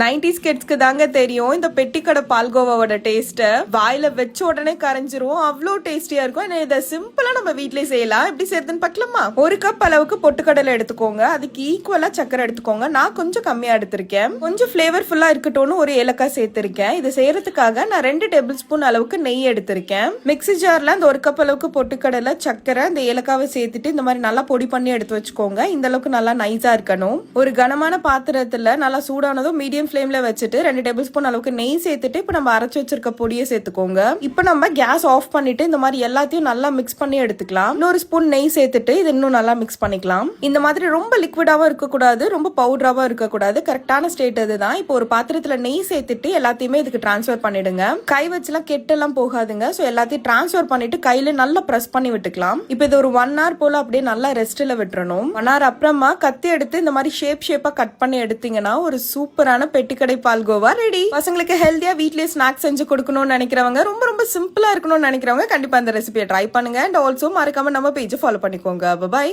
90s கிட்ஸ்க்கு தாங்க தெரியும் இந்த பெட்டிக்கடை பால்கோவாவோட டேஸ்ட். வாயில வச்ச உடனே கரைஞ்சிரும், அவ்வளோ டேஸ்டியா இருக்கும். இதை சிம்பிளா நம்ம வீட்லயே செய்யலாம். எப்படி செய்யறதுன்னு பார்க்கலாமா? ஒரு கப் அளவுக்கு பொட்டுக்கடலை எடுத்துக்கோங்க, அதுக்கு ஈக்குவலா சக்கரை எடுத்துக்கோங்க. நான் கொஞ்சம் கம்மியா எடுத்திருக்கேன். கொஞ்சம் ஃபிளேவர்ஃபுல்லா இருக்கட்டும்னு ஒரு ஏலக்காய் சேர்த்திருக்கேன். இது செய்யறதுக்காக நான் 2 டேபிள் ஸ்பூன் அளவுக்கு நெய் எடுத்திருக்கேன். மிக்ஸி ஜார்ல அந்த ஒரு கப் அளவுக்கு பொட்டுக்கடலை, சக்கரை, இந்த ஏலக்காவை சேர்த்துட்டு இந்த மாதிரி நல்லா பொடி பண்ணி எடுத்து வச்சுக்கோங்க. இந்த அளவுக்கு நல்லா நைஸா இருக்கணும். ஒரு கனமான பாத்திரத்துல நல்லா சூடானதும் மீடியம் ஃப்ளேம்ல வச்சுட்டு 2 டேபிள் ஸ்பூன் அளவுக்கு நெய் சேர்த்துட்டு இப்ப நம்ம அரைச்சு வச்சிருக்க பொடியை சேர்த்துக்கோங்க. இப்ப நம்ம கேஸ் ஆஃப் பண்ணிட்டு இந்த மாதிரி எல்லாத்தையும் நல்லா மிக்ஸ் பண்ணி எடுத்துக்கலாம். இன்னொரு ஸ்பூன் நெய் சேர்த்துட்டு இது இன்னும் நல்லா மிக்ஸ் பண்ணிக்கலாம். இந்த மாதிரி ரொம்ப லிக்விடாவும் இருக்கக்கூடாது, ரொம்ப பவுடராவும் இருக்கக்கூடாது. கரெக்டான ஸ்டேட் இதுதான். இப்போ ஒரு பாத்திரத்துல நெய் சேர்த்துட்டு எல்லாத்தையுமே இதுக்கு டிரான்ஸ்ஃபர் பண்ணிடுங்க. கை வச்சுலாம் கெட்டெல்லாம் போகாதுங்க. ஸோ எல்லாத்தையும் டிரான்ஸ்ஃபர் பண்ணிட்டு கையில நல்லா ப்ரெஸ் பண்ணி விட்டுக்கலாம். இப்போ இது ஒரு 1 hour போல அப்படியே நல்லா ரெஸ்ட்ல விட்டுறணும். 1 hour அப்புறமா கத்தி எடுத்து இந்த மாதிரி ஷேப்பா கட் பண்ணி எடுத்தீங்கன்னா ஒரு சூப்பரான பெட்டிக்கடை பால்கோவா ரெடி. பசங்களுக்கு ஹெல்தியா வீட்லயே ஸ்நாக்ஸ் செஞ்சு கொடுக்கணும்னு நினைக்கிறவங்க, ரொம்ப ரொம்ப சிம்பிளா இருக்கணும்னு நினைக்கிறவங்க கண்டிப்பா அந்த ரெசிபியை ட்ரை பண்ணுங்க. அண்ட் ஆல்சோ மறக்காம நம்ம பேஜ் ஃபாலோ பண்ணிக்கோங்க. பை.